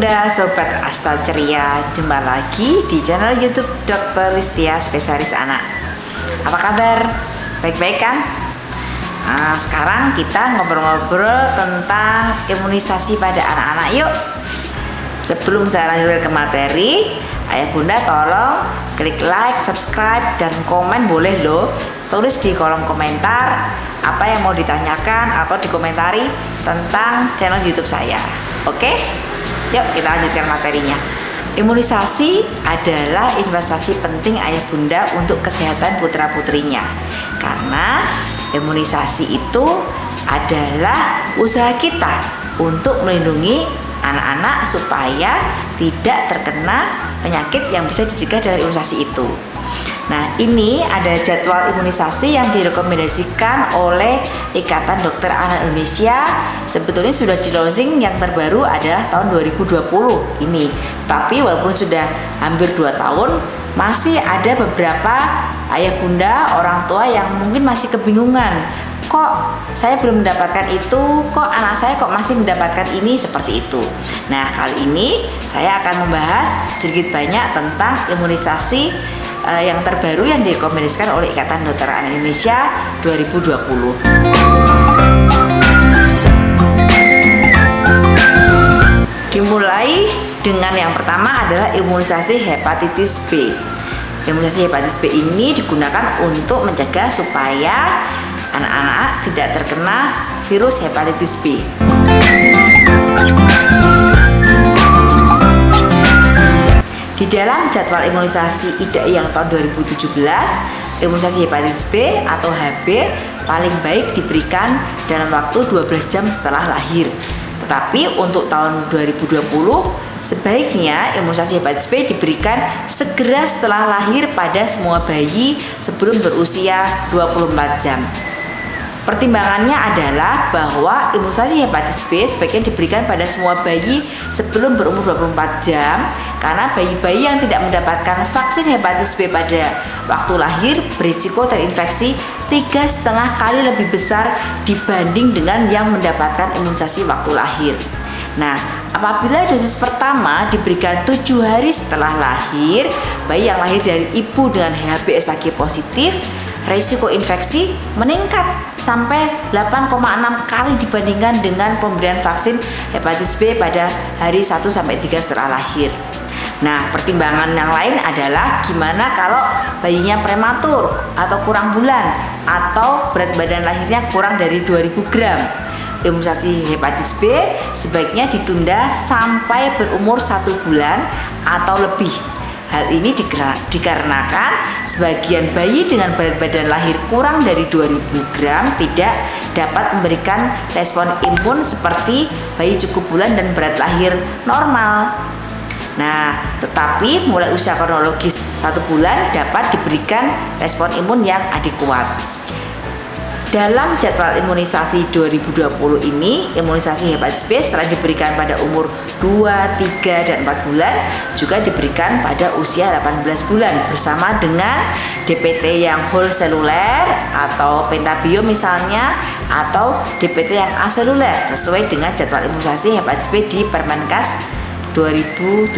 Bunda, Sobat Asta Ceria, jumpa lagi di channel YouTube Dr. Listia Spesialis Anak. Apa kabar? Baik-baik kan? Nah, sekarang kita ngobrol-ngobrol tentang imunisasi pada anak-anak yuk. Sebelum saya lanjutkan ke materi, Ayah Bunda tolong klik like, subscribe, dan komen boleh loh. Tulis di kolom komentar apa yang mau ditanyakan atau dikomentari tentang channel YouTube saya. Oke? Yuk kita lanjutkan materinya. Imunisasi adalah investasi penting Ayah Bunda untuk kesehatan putra-putrinya. Karena imunisasi itu adalah usaha kita untuk melindungi anak-anak supaya tidak terkena penyakit yang bisa dicegah dari imunisasi itu. Nah, ini ada jadwal imunisasi yang direkomendasikan oleh Ikatan Dokter Anak Indonesia. Sebetulnya sudah di launching, yang terbaru adalah tahun 2020 ini. Tapi walaupun sudah hampir 2 tahun, masih ada beberapa ayah bunda, orang tua yang mungkin masih kebingungan. Kok saya belum mendapatkan itu, kok anak saya kok masih mendapatkan ini, seperti itu. Nah, kali ini saya akan membahas sedikit banyak tentang imunisasi yang terbaru yang direkomendasikan oleh Ikatan Dokter Anak Indonesia 2020. Dimulai dengan yang pertama adalah imunisasi hepatitis B. Imunisasi hepatitis B ini digunakan untuk mencegah supaya anak-anak tidak terkena virus hepatitis B. Di dalam jadwal imunisasi IDAI yang tahun 2017, imunisasi hepatitis B atau HB paling baik diberikan dalam waktu 12 jam setelah lahir. Tetapi untuk tahun 2020, sebaiknya imunisasi hepatitis B diberikan segera setelah lahir pada semua bayi sebelum berusia 24 jam. Pertimbangannya adalah bahwa imunisasi hepatitis B sebaiknya diberikan pada semua bayi sebelum berumur 24 jam karena bayi-bayi yang tidak mendapatkan vaksin hepatitis B pada waktu lahir berisiko terinfeksi 3,5 kali lebih besar dibanding dengan yang mendapatkan imunisasi waktu lahir. Nah, apabila dosis pertama diberikan 7 hari setelah lahir, bayi yang lahir dari ibu dengan HbSAg positif, risiko infeksi meningkat sampai 8,6 kali dibandingkan dengan pemberian vaksin hepatitis B pada hari 1-3 setelah lahir. Nah, pertimbangan yang lain adalah gimana kalau bayinya prematur atau kurang bulan atau berat badan lahirnya kurang dari 2000 gram. Imunisasi hepatitis B sebaiknya ditunda sampai berumur 1 bulan atau lebih. Hal ini dikarenakan sebagian bayi dengan berat badan lahir kurang dari 2000 gram tidak dapat memberikan respon imun seperti bayi cukup bulan dan berat lahir normal. Nah, tetapi mulai usia kronologis 1 bulan dapat diberikan respon imun yang adekuat. Dalam jadwal imunisasi 2020 ini, imunisasi hepatitis B selain diberikan pada umur 2, 3, dan 4 bulan, juga diberikan pada usia 18 bulan bersama dengan DPT yang whole seluler atau pentabiom misalnya, atau DPT yang aseluler sesuai dengan jadwal imunisasi hepatitis B di Permenkes 2017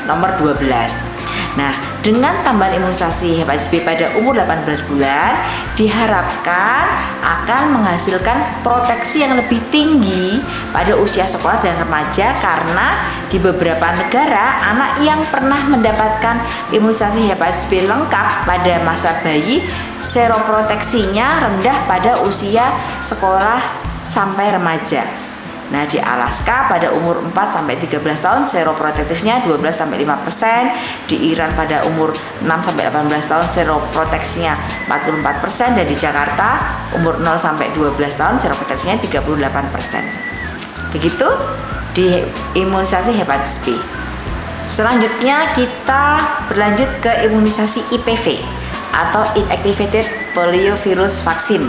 nomor 12. Nah, dengan tambahan imunisasi hepatitis B pada umur 18 bulan diharapkan akan menghasilkan proteksi yang lebih tinggi pada usia sekolah dan remaja karena di beberapa negara anak yang pernah mendapatkan imunisasi hepatitis B lengkap pada masa bayi seroproteksinya rendah pada usia sekolah sampai remaja. Nah, di Alaska pada umur 4-13 tahun seroprotektifnya 12-5%, di Iran pada umur 6-18 tahun seroproteksinya 44%, dan di Jakarta umur 0-12 tahun seroproteksinya 38%. Begitu di imunisasi hepatitis B. Selanjutnya kita berlanjut ke imunisasi IPV atau Inactivated Poliovirus Vaccine.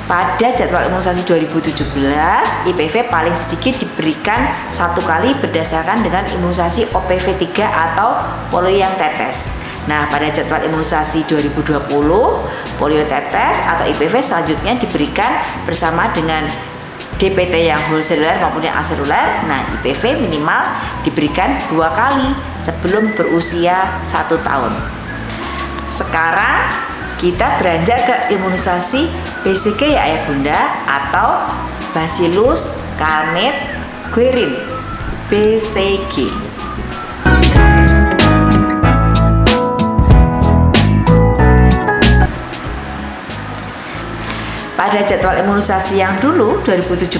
Pada jadwal imunisasi 2017, IPV paling sedikit diberikan 1 kali berdasarkan dengan imunisasi OPV 3 atau polio yang tetes. Nah, pada jadwal imunisasi 2020, polio tetes atau IPV selanjutnya diberikan bersama dengan DPT yang whole seluler maupun yang aseluler. Nah, IPV minimal diberikan 2 kali sebelum berusia 1 tahun. Sekarang kita beranjak ke imunisasi BCG ya ayah bunda, atau Bacillus Calmette Guerin BCG. Pada jadwal imunisasi yang dulu 2017,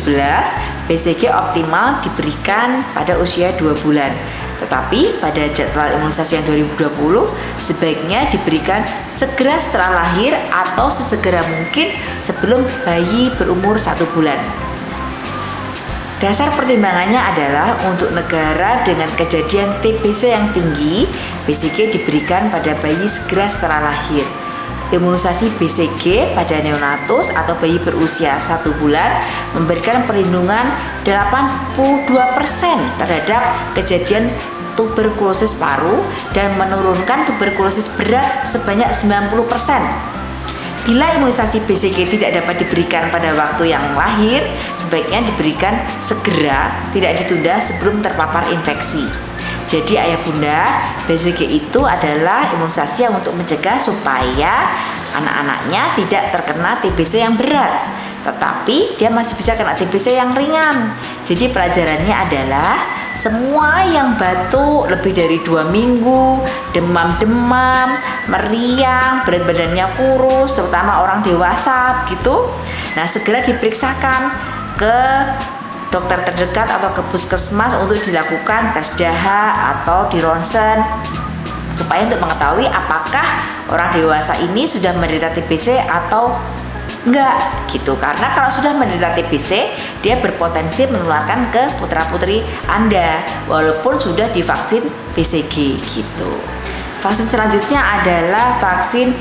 BCG optimal diberikan pada usia 2 bulan. Tetapi pada jadwal imunisasi yang 2020 sebaiknya diberikan segera setelah lahir atau sesegera mungkin sebelum bayi berumur 1 bulan. Dasar pertimbangannya adalah untuk negara dengan kejadian TBC yang tinggi, BCG diberikan pada bayi segera setelah lahir. Imunisasi BCG pada neonatus atau bayi berusia 1 bulan memberikan perlindungan 82% terhadap kejadian tuberkulosis paru dan menurunkan tuberkulosis berat sebanyak 90%. Bila imunisasi BCG tidak dapat diberikan pada waktu yang lahir, sebaiknya diberikan segera, tidak ditunda sebelum terpapar infeksi. Jadi ayah bunda, BCG itu adalah imunisasi yang untuk mencegah supaya anak-anaknya tidak terkena TBC yang berat, tetapi dia masih bisa kena TBC yang ringan. Jadi pelajarannya adalah semua yang batuk lebih dari 2 minggu, demam-demam, meriang, berat badannya kurus, terutama orang dewasa gitu. Nah, segera diperiksakan ke dokter terdekat atau ke puskesmas untuk dilakukan tes dahak atau di ronsen supaya untuk mengetahui apakah orang dewasa ini sudah menderita TBC atau enggak gitu. Karena kalau sudah menderita TBC, dia berpotensi menularkan ke putra-putri Anda walaupun sudah divaksin BCG gitu. Vaksin selanjutnya adalah vaksin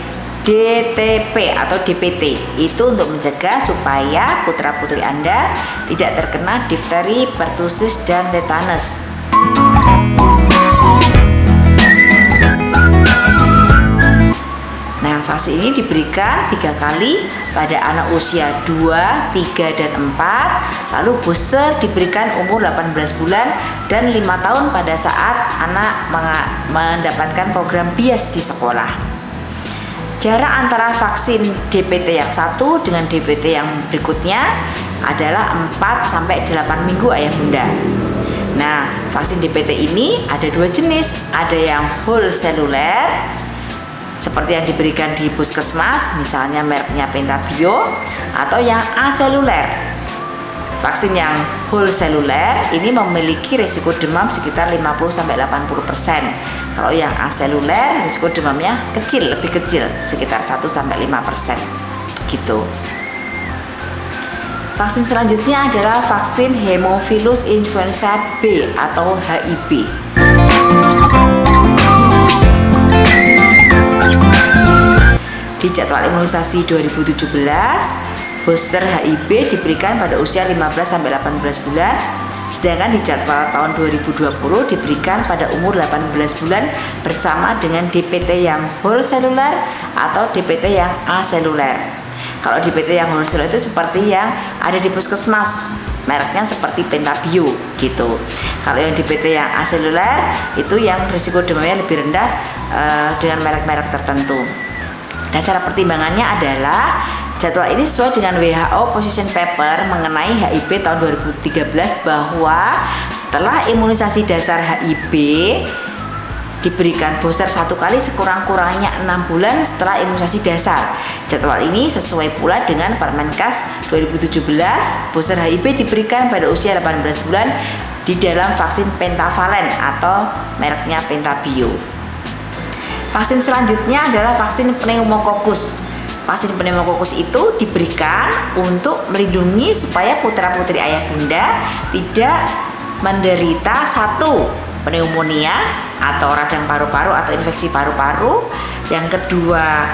DTP atau DPT, itu untuk mencegah supaya putra-putri Anda tidak terkena difteri, pertusis, dan tetanus. Nah, vaksin ini diberikan 3 kali pada anak usia 2, 3, dan 4, lalu booster diberikan umur 18 bulan dan 5 tahun pada saat anak mendapatkan program BIAS di sekolah. Jarak antara vaksin DPT yang satu dengan DPT yang berikutnya adalah 4-8 minggu ayah bunda. Nah, vaksin DPT ini ada 2 jenis, ada yang whole seluler seperti yang diberikan di puskesmas, misalnya mereknya Pentabio, atau yang aseluler. Vaksin yang whole seluler ini memiliki risiko demam sekitar 50-80%. Kalau yang aseluler risiko demamnya kecil, lebih kecil, sekitar 1-5% gitu. Vaksin selanjutnya adalah vaksin Haemophilus influenza B atau HIB. Di jadwal imunisasi 2017, booster HIB diberikan pada usia 15-18 bulan, sedangkan di jadwal tahun 2020 diberikan pada umur 18 bulan bersama dengan DPT yang whole seluler atau DPT yang aseluler. Kalau DPT yang whole seluler itu seperti yang ada di puskesmas, mereknya seperti Pentabio gitu. Kalau yang DPT yang aseluler itu yang risiko demamnya lebih rendah dengan merek-merek tertentu. Dasar pertimbangannya adalah jadwal ini sesuai dengan WHO Position Paper mengenai HIB tahun 2013 bahwa setelah imunisasi dasar HIB diberikan booster 1 kali sekurang-kurangnya 6 bulan setelah imunisasi dasar. Jadwal ini sesuai pula dengan Permenkes 2017, booster HIB diberikan pada usia 18 bulan di dalam vaksin pentavalen atau mereknya Pentabio. Vaksin selanjutnya adalah vaksin pneumokokus. Vaksin pneumokokus itu diberikan untuk melindungi supaya putra-putri ayah bunda tidak menderita 1. Pneumonia atau radang paru-paru atau infeksi paru-paru, yang kedua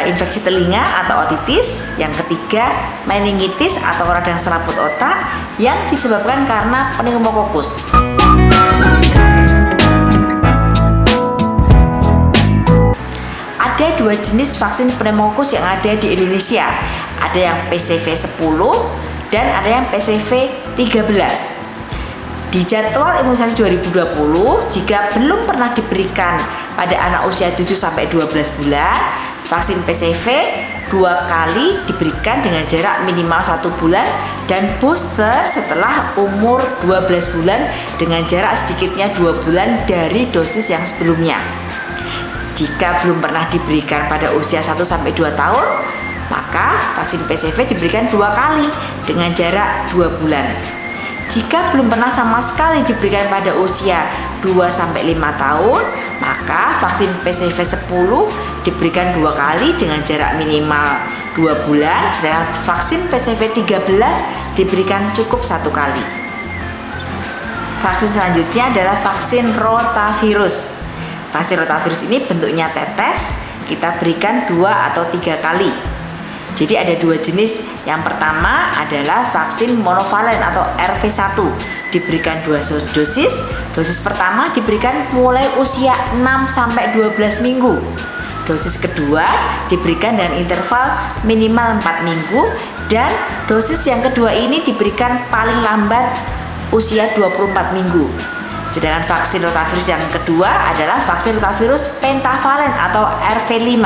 infeksi telinga atau otitis, yang ketiga meningitis atau radang selaput otak yang disebabkan karena pneumokokus. ada dua jenis vaksin pneumokokus yang ada di Indonesia. Ada yang PCV 10 dan ada yang PCV 13. Di jadwal imunisasi 2020, jika belum pernah diberikan pada anak usia 7-12 bulan, vaksin PCV 2 kali diberikan dengan jarak minimal 1 bulan dan booster setelah umur 12 bulan dengan jarak sedikitnya 2 bulan dari dosis yang sebelumnya. Jika belum pernah diberikan pada usia 1-2 tahun, maka vaksin PCV diberikan 2 kali dengan jarak 2 bulan. Jika belum pernah sama sekali diberikan pada usia 2-5 tahun, maka vaksin PCV 10 diberikan 2 kali dengan jarak minimal 2 bulan, sedangkan vaksin PCV 13 diberikan cukup 1 kali. Vaksin selanjutnya adalah vaksin rotavirus. Vaksin rotavirus ini bentuknya tetes, kita berikan 2 atau 3 kali. Jadi ada 2 jenis. Yang pertama adalah vaksin monovalen atau RV1, diberikan 2 dosis. Dosis pertama diberikan mulai usia 6-12 minggu. Dosis kedua diberikan dengan interval minimal 4 minggu, dan dosis yang kedua ini diberikan paling lambat usia 24 minggu. Sedangkan vaksin rotavirus yang kedua adalah vaksin rotavirus pentavalen atau RV5,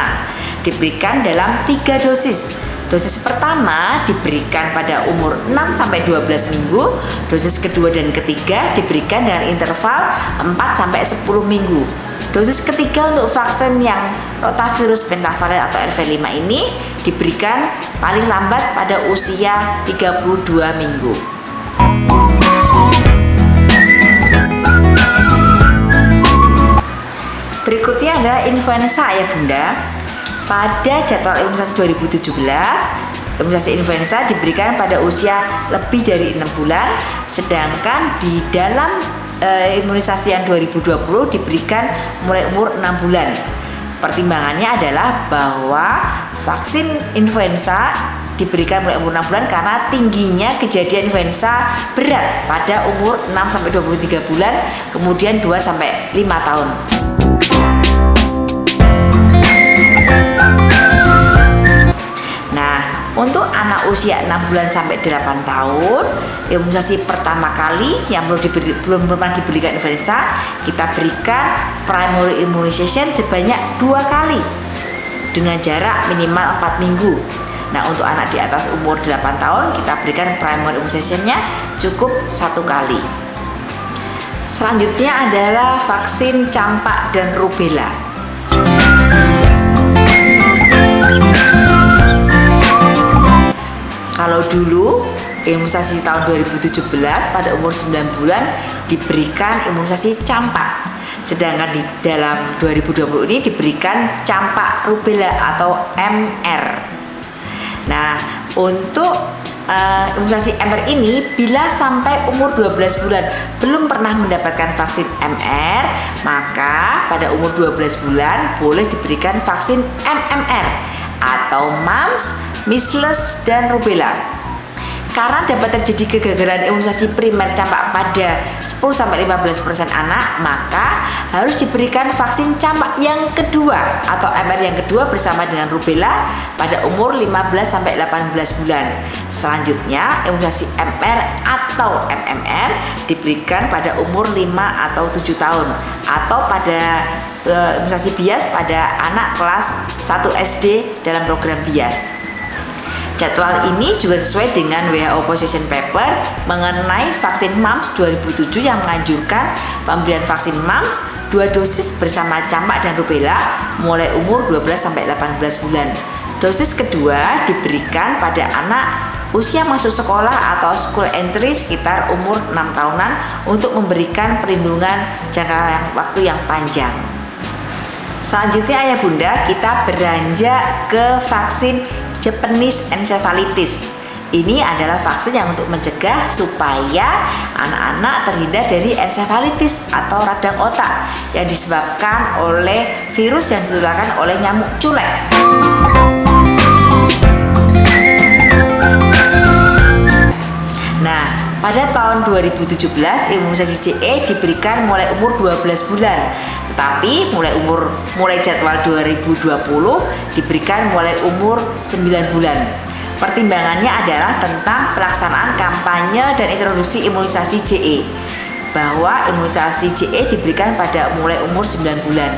diberikan dalam 3 dosis. Dosis pertama diberikan pada umur 6-12 minggu, dosis kedua dan ketiga diberikan dengan interval 4-10 minggu. Dosis ketiga untuk vaksin yang rotavirus pentavalen atau RV5 ini diberikan paling lambat pada usia 32 minggu. Berikutnya adalah influenza ya Bunda. Pada jadwal imunisasi 2017, imunisasi influenza diberikan pada usia lebih dari 6 bulan, sedangkan di dalam imunisasi yang 2020 diberikan mulai umur 6 bulan. Pertimbangannya adalah bahwa vaksin influenza diberikan mulai umur 6 bulan karena tingginya kejadian influenza berat pada umur 6-23 bulan, kemudian 2-5 tahun. Untuk anak usia 6 bulan sampai 8 tahun, imunisasi pertama kali yang belum pernah diberikan influenza, kita berikan primary immunization sebanyak 2 kali dengan jarak minimal 4 minggu. Nah, untuk anak di atas umur 8 tahun, kita berikan primary immunization-nya cukup 1 kali. Selanjutnya adalah vaksin campak dan rubella. Kalau dulu imunisasi tahun 2017 pada umur 9 bulan diberikan imunisasi campak, sedangkan di dalam 2020 ini diberikan campak rubella atau MR. Nah, untuk imunisasi MR ini bila sampai umur 12 bulan belum pernah mendapatkan vaksin MR, maka pada umur 12 bulan boleh diberikan vaksin MMR atau mumps, measles, dan rubella. Karena dapat terjadi kegagalan imunisasi primer campak pada 10-15% anak, maka harus diberikan vaksin campak yang kedua atau MR yang kedua bersama dengan rubella pada umur 15-18 bulan. Selanjutnya, imunisasi MR atau MMR diberikan pada umur 5 atau 7 tahun atau pada imunisasi bias pada anak kelas 1 SD dalam program bias. Jadwal ini juga sesuai dengan WHO Position Paper mengenai vaksin mumps 2007 yang menganjurkan pemberian vaksin mumps 2 dosis bersama campak dan rubella mulai umur 12-18 bulan. Dosis kedua diberikan pada anak usia masuk sekolah atau school entry sekitar umur 6 tahunan untuk memberikan perlindungan jangka waktu yang panjang. Selanjutnya ayah bunda, kita beranjak ke vaksin Japanese encephalitis. Ini adalah vaksin yang untuk mencegah supaya anak-anak terhindar dari encephalitis atau radang otak yang disebabkan oleh virus yang ditularkan oleh nyamuk culek. Nah, pada tahun tahun 2017 imunisasi CE diberikan mulai umur 12 bulan. Tetapi mulai jadwal 2020 diberikan mulai umur 9 bulan. Pertimbangannya adalah tentang pelaksanaan kampanye dan introduksi imunisasi CE, bahwa imunisasi CE diberikan pada mulai umur 9 bulan.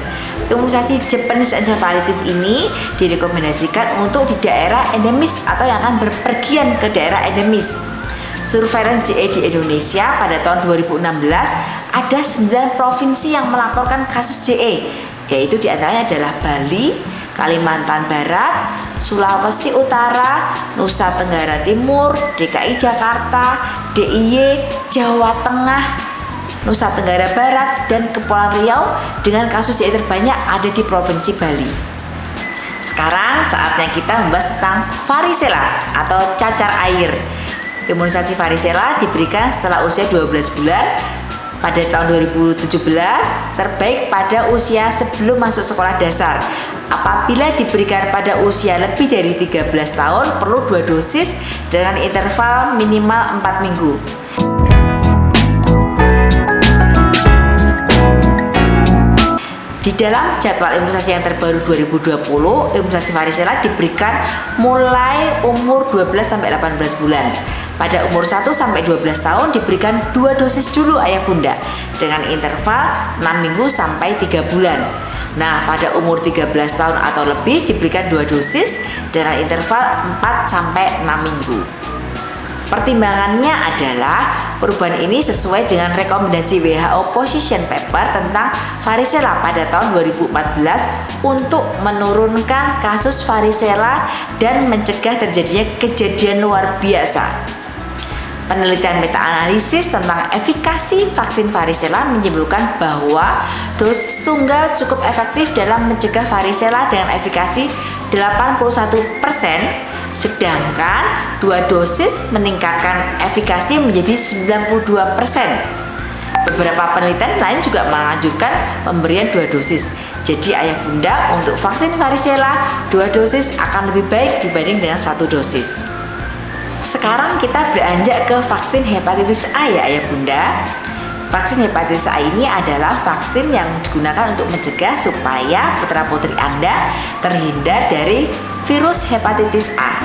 Imunisasi Japanese encephalitis ini direkomendasikan untuk di daerah endemis atau yang akan berpergian ke daerah endemis. Surveillance CE di Indonesia pada tahun 2016 ada 9 provinsi yang melaporkan kasus CE, yaitu diantaranya adalah Bali, Kalimantan Barat, Sulawesi Utara, Nusa Tenggara Timur, DKI Jakarta, DIY, Jawa Tengah, Nusa Tenggara Barat, dan Kepulauan Riau dengan kasus CE terbanyak ada di Provinsi Bali. Sekarang saatnya kita membahas tentang varicella atau cacar air. Imunisasi varicella diberikan setelah usia 12 bulan pada tahun 2017, terbaik pada usia sebelum masuk sekolah dasar. Apabila diberikan pada usia lebih dari 13 tahun, perlu 2 dosis dengan interval minimal 4 minggu. Di dalam jadwal imunisasi yang terbaru 2020, imunisasi varicella diberikan mulai umur 12-18 bulan. Pada umur 1-12 tahun diberikan 2 dosis dulu ayah bunda dengan interval 6 minggu sampai 3 bulan. Nah, pada umur 13 tahun atau lebih diberikan 2 dosis dengan interval 4-6 minggu. Pertimbangannya adalah perubahan ini sesuai dengan rekomendasi WHO Position Paper tentang varicella pada tahun 2014 untuk menurunkan kasus varicella dan mencegah terjadinya kejadian luar biasa. Penelitian meta-analisis tentang efikasi vaksin varicella menyebutkan bahwa dosis tunggal cukup efektif dalam mencegah varicella dengan efikasi 81%, sedangkan 2 dosis meningkatkan efikasi menjadi 92%. Beberapa penelitian lain juga menganjurkan pemberian 2 dosis. Jadi ayah bunda untuk vaksin varicella 2 dosis akan lebih baik dibanding dengan 1 dosis. Sekarang kita beranjak ke vaksin hepatitis A ya ayah bunda. Vaksin hepatitis A ini adalah vaksin yang digunakan untuk mencegah supaya putra-putri Anda terhindar dari virus hepatitis A.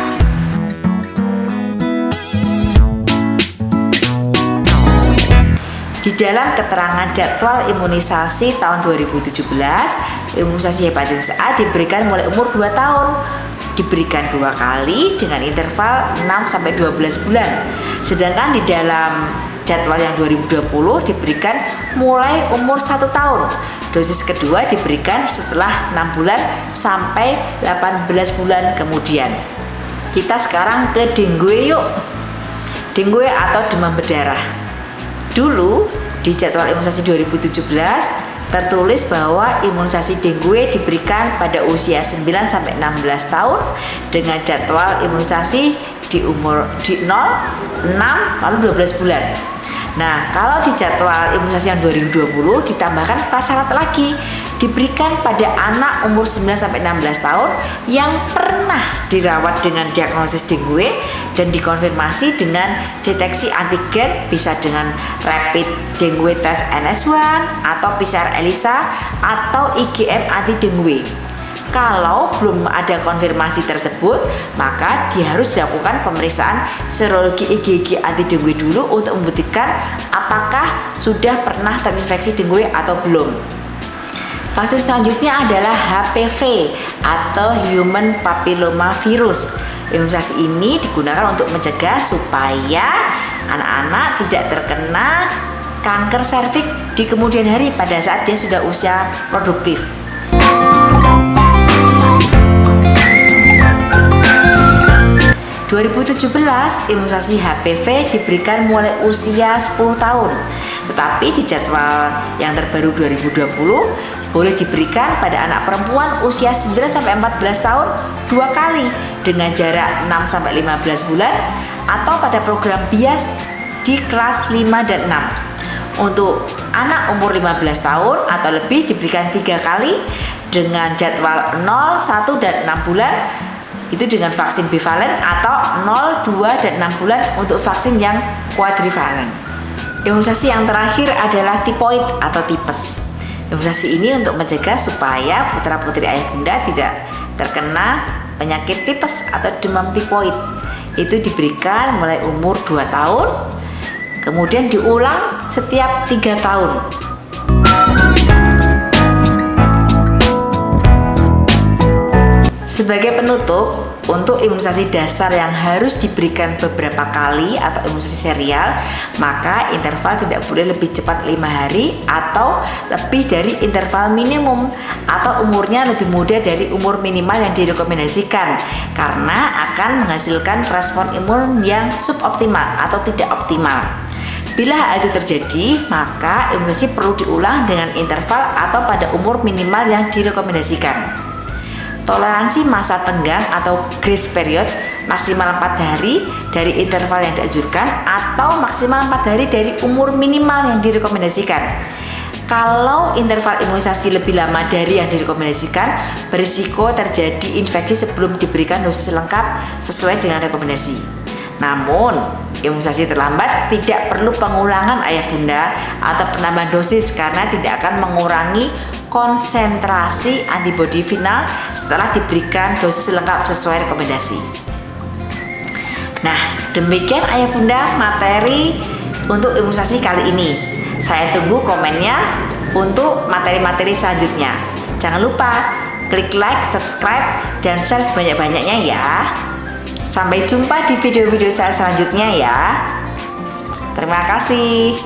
Di dalam keterangan jadwal imunisasi tahun 2017, imunisasi hepatitis A diberikan mulai umur 2 tahun. Diberikan 2 kali dengan interval 6-12 bulan. Sedangkan di dalam jadwal yang 2020 diberikan mulai umur 1 tahun. Dosis kedua diberikan setelah 6 bulan sampai 18 bulan kemudian. Kita sekarang ke dengue yuk. Dengue atau demam berdarah. Dulu di jadwal imunisasi 2017 tertulis bahwa imunisasi dengue diberikan pada usia 9-16 tahun dengan jadwal imunisasi di 0, 6, lalu 12 bulan. Nah, kalau di jadwal imunisasi yang 2020 ditambahkan prasyarat lagi, diberikan pada anak umur 9-16 tahun yang pernah dirawat dengan diagnosis dengue dan dikonfirmasi dengan deteksi antigen, bisa dengan rapid dengue test NS1 atau PCR ELISA atau IgM anti dengue. Kalau belum ada konfirmasi tersebut, maka dia harus dilakukan pemeriksaan serologi IgG anti dengue dulu untuk membuktikan apakah sudah pernah terinfeksi dengue atau belum. Vaksin selanjutnya adalah HPV atau Human Papilloma Virus. Imunisasi ini digunakan untuk mencegah supaya anak-anak tidak terkena kanker serviks di kemudian hari pada saat dia sudah usia produktif. Tahun 2017 imunisasi HPV diberikan mulai usia 10 tahun. Tetapi di jadwal yang terbaru 2020 boleh diberikan pada anak perempuan usia 9-14 tahun 2 kali dengan jarak 6-15 bulan atau pada program bias di kelas 5 dan 6. Untuk anak umur 15 tahun atau lebih diberikan 3 kali dengan jadwal 0, 1, dan 6 bulan itu dengan vaksin bivalen atau 0, 2, dan 6 bulan untuk vaksin yang quadrivalent. Imunisasi yang terakhir adalah tipoid atau tipes. Imunisasi ini untuk mencegah supaya putra-putri ayah bunda tidak terkena penyakit tipes atau demam tipoid. Itu diberikan mulai umur 2 tahun, kemudian diulang setiap 3 tahun. Sebagai penutup, untuk imunisasi dasar yang harus diberikan beberapa kali atau imunisasi serial, maka interval tidak boleh lebih cepat 5 hari atau lebih dari interval minimum, atau umurnya lebih muda dari umur minimal yang direkomendasikan, karena akan menghasilkan respon imun yang suboptimal atau tidak optimal. Bila hal itu terjadi, maka imunisasi perlu diulang dengan interval atau pada umur minimal yang direkomendasikan. Toleransi masa tenggang atau grace period maksimal 4 hari dari interval yang dianjurkan atau maksimal 4 hari dari umur minimal yang direkomendasikan. Kalau interval imunisasi lebih lama dari yang direkomendasikan, berisiko terjadi infeksi sebelum diberikan dosis lengkap sesuai dengan rekomendasi. Namun, imunisasi terlambat tidak perlu pengulangan ayah bunda atau penambahan dosis karena tidak akan mengurangi konsentrasi antibodi final setelah diberikan dosis lengkap sesuai rekomendasi. Nah, demikian ayah bunda materi untuk imunisasi kali ini. Saya tunggu komennya untuk materi-materi selanjutnya. Jangan lupa klik like, subscribe, dan share sebanyak-banyaknya ya. Sampai jumpa di video-video saya selanjutnya ya. Terima kasih.